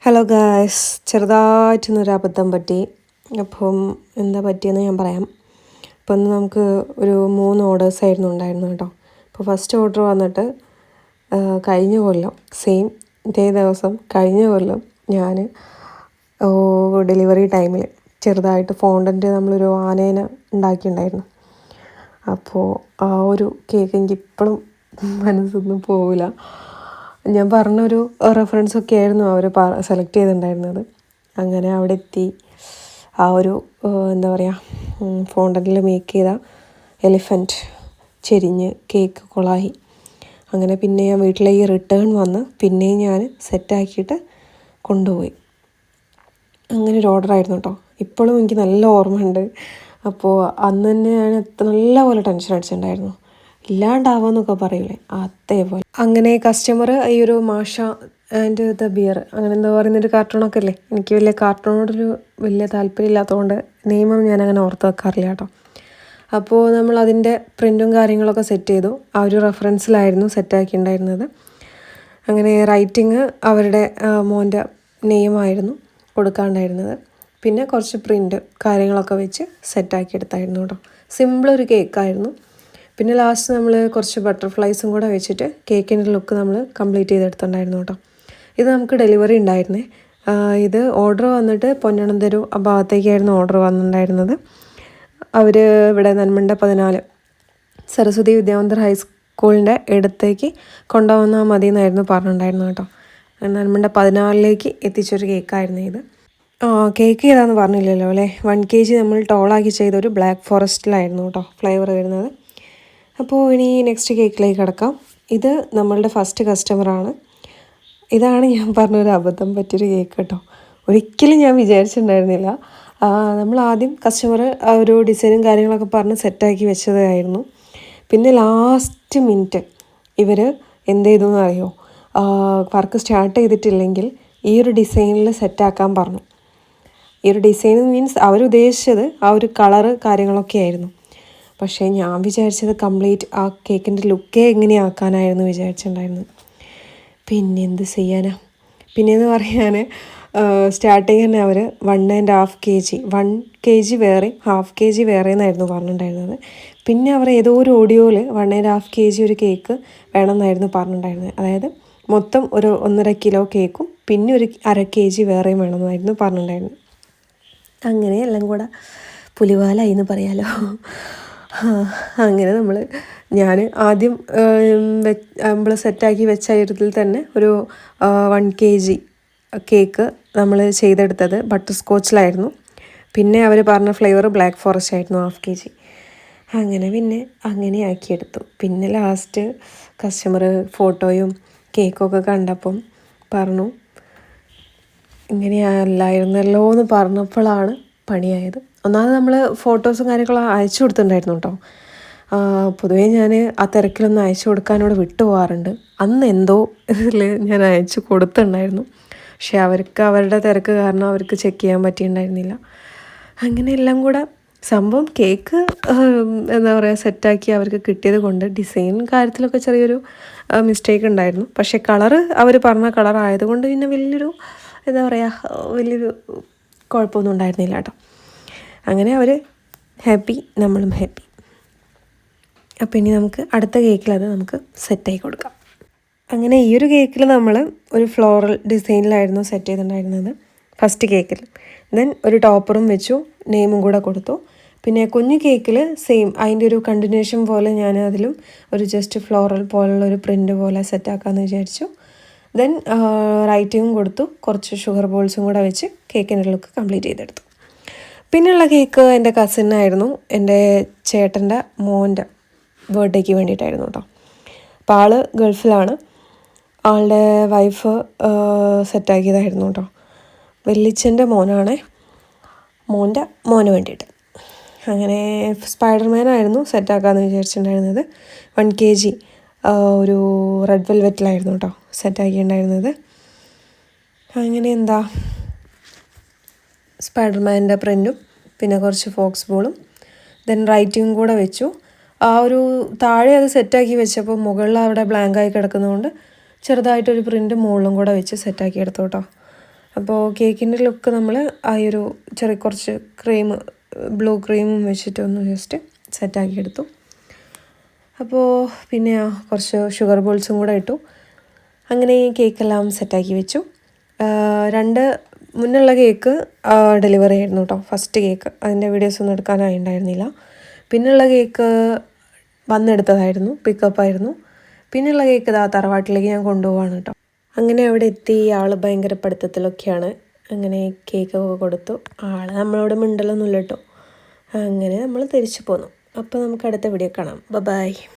Hello guys, ചെറുതായിട്ടൊന്നൊരു അബദ്ധം പറ്റി. അപ്പം എന്താ പറ്റിയെന്ന് ഞാൻ പറയാം. അപ്പം ഇന്ന് നമുക്ക് ഒരു 3 ഓർഡേഴ്സായിരുന്നു ഉണ്ടായിരുന്നത് കേട്ടോ. അപ്പോൾ ഫസ്റ്റ് ഓർഡർ വന്നിട്ട് കഴിഞ്ഞ കൊല്ലം ഇതേ ദിവസം കഴിഞ്ഞ കൊല്ലം ഞാൻ ഡെലിവറി ടൈമിൽ ചെറുതായിട്ട് ഫോണ്ടൻറ്റ് നമ്മളൊരു ആനേനെ ഉണ്ടാക്കിയിട്ടുണ്ടായിരുന്നു. അപ്പോൾ ആ ഒരു കേക്ക് എനിക്ക് ഇപ്പോഴും മനസ്സൊന്നും പോവില്ല. ഞാൻ പറഞ്ഞൊരു റെഫറൻസൊക്കെ ആയിരുന്നു അവർ സെലക്ട് ചെയ്തിട്ടുണ്ടായിരുന്നത്. അങ്ങനെ അവിടെ എത്തി ആ ഒരു എന്താ പറയുക ഫോണ്ടൻറ്റിൽ മേക്ക് ചെയ്ത എലിഫൻറ്റ് ചെരിഞ്ഞ് കേക്ക് കൊളായി. അങ്ങനെ പിന്നെ ഞാൻ വീട്ടിലേക്ക് റിട്ടേൺ വന്ന് പിന്നെയും ഞാൻ സെറ്റാക്കിയിട്ട് കൊണ്ടുപോയി. അങ്ങനെ ഒരു ഓർഡറായിരുന്നു കേട്ടോ. ഇപ്പോഴും എനിക്ക് നല്ല ഓർമ്മയുണ്ട്. അപ്പോൾ അന്ന് തന്നെ ഞാൻ നല്ലപോലെ ടെൻഷൻ അടിച്ചിട്ടുണ്ടായിരുന്നു. ഇല്ലാണ്ടാവാന്നൊക്കെ പറയൂലേ, അതേപോലെ. അങ്ങനെ കസ്റ്റമർ ഈ ഒരു മാഷ ആൻഡ് ദ ബിയർ അങ്ങനെ എന്താ പറയുന്നൊരു കാർട്ടൂണൊക്കെ അല്ലേ. എനിക്ക് വലിയ കാർട്ടൂണോടൊരു വലിയ താല്പര്യം ഇല്ലാത്തതുകൊണ്ട് നെയിമൊന്നും ഞാനങ്ങനെ ഓർത്ത് വെക്കാറില്ല കേട്ടോ. അപ്പോൾ നമ്മൾ അതിൻ്റെ പ്രിൻറ്റും കാര്യങ്ങളൊക്കെ സെറ്റ് ചെയ്തു. ആ ഒരു റെഫറൻസിലായിരുന്നു സെറ്റാക്കിയിട്ടുണ്ടായിരുന്നത്. അങ്ങനെ റൈറ്റിങ് അവരുടെ മോൻ്റെ നെയിമായിരുന്നു കൊടുക്കാണ്ടായിരുന്നത്. പിന്നെ കുറച്ച് പ്രിൻറ്റ് കാര്യങ്ങളൊക്കെ വെച്ച് സെറ്റാക്കി എടുത്തായിരുന്നു കേട്ടോ. സിമ്പിളൊരു കേക്കായിരുന്നു. പിന്നെ ലാസ്റ്റ് നമ്മൾ കുറച്ച് ബട്ടർഫ്ലൈസും കൂടെ വെച്ചിട്ട് കേക്കിൻ്റെ ലുക്ക് നമ്മൾ കംപ്ലീറ്റ് ചെയ്തെടുത്തിട്ടുണ്ടായിരുന്നു കേട്ടോ. ഇത് നമുക്ക് ഡെലിവറി ഉണ്ടായിരുന്നേ. ഇത് ഓർഡർ വന്നിട്ട് പൊന്നണന്തരു ആ ഭാഗത്തേക്കായിരുന്നു ഓർഡർ വന്നിട്ടുണ്ടായിരുന്നത്. അവർ ഇവിടെ നന്മണ്ട 14 സരസ്വതി വിദ്യാമന്ദിർ ഹൈസ്കൂളിൻ്റെ അടുത്തേക്ക് കൊണ്ടുവന്നാൽ മതി എന്നായിരുന്നു പറഞ്ഞിട്ടുണ്ടായിരുന്നു കേട്ടോ. നന്മണ്ട 14 എത്തിച്ചൊരു കേക്കായിരുന്നു ഇത്. കേക്ക് ഏതാണെന്ന് പറഞ്ഞില്ലല്ലോ അല്ലേ. 1 kg നമ്മൾ ടോളാക്കി ചെയ്തൊരു ബ്ലാക്ക് ഫോറസ്റ്റിലായിരുന്നു കേട്ടോ ഫ്ലേവർ വരുന്നത്. അപ്പോൾ ഇനി നെക്സ്റ്റ് കേക്കിലേക്ക് കിടക്കാം. ഇത് നമ്മളുടെ ഫസ്റ്റ് കസ്റ്റമറാണ്. ഇതാണ് ഞാൻ പറഞ്ഞൊരു അബദ്ധം പറ്റിയൊരു കേക്ക് കേട്ടോ. ഒരിക്കലും ഞാൻ വിചാരിച്ചിട്ടുണ്ടായിരുന്നില്ല. നമ്മൾ ആദ്യം കസ്റ്റമർ ഒരു ഡിസൈനും കാര്യങ്ങളൊക്കെ പറഞ്ഞ് സെറ്റാക്കി വെച്ചതായിരുന്നു. പിന്നെ ലാസ്റ്റ് മിനിറ്റ് ഇവർ എന്ത് ചെയ്തു എന്നറിയോ, വർക്ക് സ്റ്റാർട്ട് ചെയ്തിട്ടില്ലെങ്കിൽ ഈ ഒരു ഡിസൈനിൽ സെറ്റാക്കാൻ പറഞ്ഞു. ഈ ഒരു ഡിസൈൻ മീൻസ് അവരുദ്ദേശിച്ചത് ആ ഒരു കളറ് കാര്യങ്ങളൊക്കെ ആയിരുന്നു. പക്ഷേ ഞാൻ വിചാരിച്ചത് കംപ്ലീറ്റ് ആ കേക്കിൻ്റെ ലുക്കേ എങ്ങനെയാക്കാനായിരുന്നു വിചാരിച്ചിട്ടുണ്ടായിരുന്നത്. പിന്നെ എന്ത് ചെയ്യാനാ. പിന്നെയെന്ന് പറയാൻ സ്റ്റാർട്ടിങ് തന്നെ അവർ 1.5 kg 1 kg വേറെയും 1/2 kg വേറെ എന്നായിരുന്നു പറഞ്ഞിട്ടുണ്ടായിരുന്നത്. പിന്നെ അവർ ഏതോ ഒരു ഓഡിയോയിൽ 1.5 kg ഒരു കേക്ക് വേണമെന്നായിരുന്നു പറഞ്ഞിട്ടുണ്ടായിരുന്നത്. അതായത് മൊത്തം ഒരു 1.5 കിലോ കേക്കും പിന്നെ ഒരു 1/2 kg വേറെയും വേണമെന്നായിരുന്നു പറഞ്ഞിട്ടുണ്ടായിരുന്നത്. അങ്ങനെ എല്ലാം കൂടെ പുലിവാലായി എന്ന് പറയാലോ. അങ്ങനെ ഞാൻ ആദ്യം നമ്മൾ സെറ്റാക്കി വെച്ച ഇതിൽ തന്നെ ഒരു 1 kg കേക്ക് നമ്മൾ ചെയ്തെടുത്തത് ബട്ടർ സ്കോച്ചിലായിരുന്നു. പിന്നെ അവർ പറഞ്ഞ ഫ്ലേവർ ബ്ലാക്ക് ഫോറസ്റ്റ് ആയിരുന്നു 1/2 kg. അങ്ങനെ ആക്കിയെടുത്തു. പിന്നെ ലാസ്റ്റ് കസ്റ്റമർ ഫോട്ടോയും കേക്കൊക്കെ കണ്ടപ്പം പറഞ്ഞു ഇങ്ങനെയല്ലായിരുന്നല്ലോ എന്ന് പറഞ്ഞപ്പോഴാണ് പണിയായത്. ഒന്നാമത് നമ്മൾ ഫോട്ടോസും കാര്യങ്ങളും അയച്ചു കൊടുത്തിട്ടുണ്ടായിരുന്നു കേട്ടോ. പൊതുവേ ഞാൻ ആ തിരക്കിലൊന്നും അയച്ചു കൊടുക്കാനോട് വിട്ടു പോകാറുണ്ട്. അന്ന് എന്തോ ഇതിൽ ഞാൻ അയച്ചു കൊടുത്തിട്ടുണ്ടായിരുന്നു. പക്ഷെ അവർക്ക് അവരുടെ തിരക്ക് കാരണം അവർക്ക് ചെക്ക് ചെയ്യാൻ പറ്റിയിട്ടുണ്ടായിരുന്നില്ല. അങ്ങനെ എല്ലാം കൂടെ സംഭവം കേക്ക് എന്താ പറയുക സെറ്റാക്കി അവർക്ക് കിട്ടിയത് കൊണ്ട് ഡിസൈൻ കാര്യത്തിലൊക്കെ ചെറിയൊരു മിസ്റ്റേക്ക് ഉണ്ടായിരുന്നു. പക്ഷേ കളറ് അവർ പറഞ്ഞ കളർ ആയതുകൊണ്ട് പിന്നെ വലിയൊരു കുഴപ്പമൊന്നും ഉണ്ടായിരുന്നില്ല കേട്ടോ. അങ്ങനെ അവർ ഹാപ്പി, നമ്മളും ഹാപ്പി. അപ്പോൾ ഇനി നമുക്ക് അടുത്ത കേക്കിൽ അത് നമുക്ക് സെറ്റായി കൊടുക്കാം. അങ്ങനെ ഈ ഒരു കേക്കിൽ നമ്മൾ ഒരു ഫ്ലോറൽ ഡിസൈനിലായിരുന്നു സെറ്റ് ചെയ്തിട്ടുണ്ടായിരുന്നത് ഫസ്റ്റ് കേക്കിൽ. ദെൻ ഒരു ടോപ്പറും വെച്ചു, നെയിമും കൂടെ കൊടുത്തു. പിന്നെ കുഞ്ഞു കേക്കിൽ സെയിം അതിൻ്റെ ഒരു കണ്ടിന്യൂഷൻ പോലെ ഞാൻ അതിലും ഒരു ജസ്റ്റ് ഫ്ലോറൽ പോലുള്ള ഒരു പ്രിൻ്റ് പോലെ സെറ്റാക്കാമെന്ന് വിചാരിച്ചു. ദെൻ റൈറ്റിങ്ങും കൊടുത്തു, കുറച്ച് ഷുഗർ ബോൾസും കൂടെ വെച്ച് കേക്കിൻ്റെ ലുക്ക് കംപ്ലീറ്റ് ചെയ്തെടുത്തു. പിന്നെയുള്ള കേക്ക് എൻ്റെ കസിനായിരുന്നു, എൻ്റെ ചേട്ടൻ്റെ മോൻ്റെ ബർത്ത്ഡേക്ക് വേണ്ടിയിട്ടായിരുന്നു കേട്ടോ. അപ്പോൾ ആൾ ഗൾഫിലാണ്. ആളുടെ വൈഫ് സെറ്റാക്കിയതായിരുന്നു കേട്ടോ. വല്യച്ഛൻ്റെ മോനാണ്, മോന് വേണ്ടിയിട്ട്. അങ്ങനെ സ്പൈഡർമാനായിരുന്നു സെറ്റാക്കാമെന്ന് വിചാരിച്ചിട്ടുണ്ടായിരുന്നത്. 1 kg ഒരു റെഡ് വെൽവെറ്റിലായിരുന്നു കേട്ടോ സെറ്റാക്കിയിട്ടുണ്ടായിരുന്നത്. അങ്ങനെ സ്പൈഡർമാൻ്റെ പ്രിൻറ്റും പിന്നെ കുറച്ച് ഫോക്സ് ബോളും ദെൻ റൈറ്റിങ്ങും കൂടെ വെച്ചു. ആ ഒരു താഴെ അത് സെറ്റാക്കി വെച്ചപ്പോൾ മുകളിൽ അവിടെ ബ്ലാങ്കായി കിടക്കുന്നതുകൊണ്ട് ചെറുതായിട്ടൊരു പ്രിൻ്റ് മുകളിലും കൂടെ വെച്ച് സെറ്റാക്കി എടുത്തു കേട്ടോ. അപ്പോൾ കേക്കിൻ്റെ ലുക്ക് നമ്മൾ ആ ഒരു കുറച്ച് ക്രീം, ബ്ലൂ ക്രീമും വെച്ചിട്ട് ഒന്ന് ജസ്റ്റ് സെറ്റാക്കി എടുത്തു. അപ്പോൾ പിന്നെ കുറച്ച് ഷുഗർ ബോൾസും കൂടെ ഇട്ടു. അങ്ങനെ കേക്കെല്ലാം സെറ്റാക്കി വെച്ചു. 2 മുന്നുള്ള കേക്ക് ഡെലിവറി ആയിരുന്നു കേട്ടോ, ഫസ്റ്റ് കേക്ക്. അതിൻ്റെ വീഡിയോസൊന്നും എടുക്കാനായിട്ടുണ്ടായിരുന്നില്ല. പിന്നെയുള്ള കേക്ക് വന്നെടുത്തതായിരുന്നു, പിക്കപ്പായിരുന്നു. പിന്നെയുള്ള കേക്ക് തറവാട്ടിലേക്ക് ഞാൻ കൊണ്ടുപോവാണ് കേട്ടോ. അങ്ങനെ അവിടെ എത്തി. ആൾ ഭയങ്കര പഠിത്തത്തിലൊക്കെയാണ്. അങ്ങനെ കേക്കൊക്കെ കൊടുത്തു. ആൾ നമ്മളോട് മിണ്ടലൊന്നുമില്ല കേട്ടോ. അങ്ങനെ നമ്മൾ തിരിച്ചു പോന്നു. അപ്പോൾ നമുക്ക് അടുത്ത വീഡിയോ കാണാം. ബൈ.